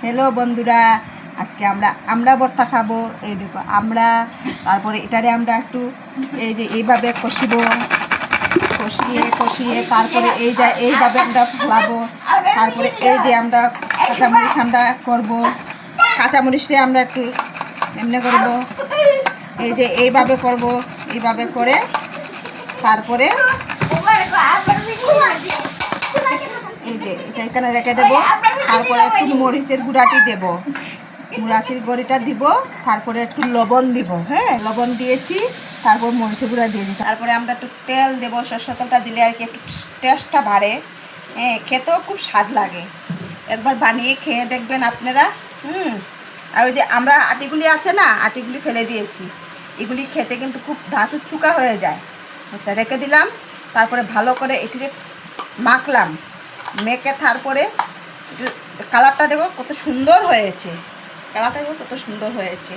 Hello बंधुरा आज के আমরা ভর্তা খাবো। এই দেখো আমরা তারপরে এটারে আমরা একটু এই যে এইভাবে কষিবো, কষিয়ে কষিয়ে তারপরে এইভাবে আমরা ফেলাবো। তারপরে এই যে আমরা কাঁচামরিচ আমরা করবো, কাঁচামরিচটা আমরা একটু এমনি করবো, এই যে এইভাবে করবো, এইভাবে করে তারপরে এই যে এটা এখানে রেখে দেবো। তারপরে একটু মরিচের গুঁড়াটি দেব, মরিচের গুঁড়িটা দিব, তারপরে একটু লবণ দিব। হ্যাঁ, লবণ দিয়েছি, তারপর মরিচের গুঁড়া দিয়ে দিই। তারপরে আমরা একটু তেল দেবো, সরষের তেলটা দিলে আর কি একটু টেস্টটা বাড়ে। হ্যাঁ, খেতেও খুব স্বাদ লাগে, একবার বানিয়ে খেয়ে দেখবেন আপনারা। আর ওই যে আমরা আটিগুলি আছে না, আটিগুলি ফেলে দিয়েছি, এগুলি খেতে কিন্তু খুব ধাতু চুকা হয়ে যায়। আচ্ছা, রেখে দিলাম। তারপরে ভালো করে এটি মাখলাম, মেখে তারপরে কালারটা দেখো কত সুন্দর হয়েছে, কালারটা দেখো কত সুন্দর হয়েছে।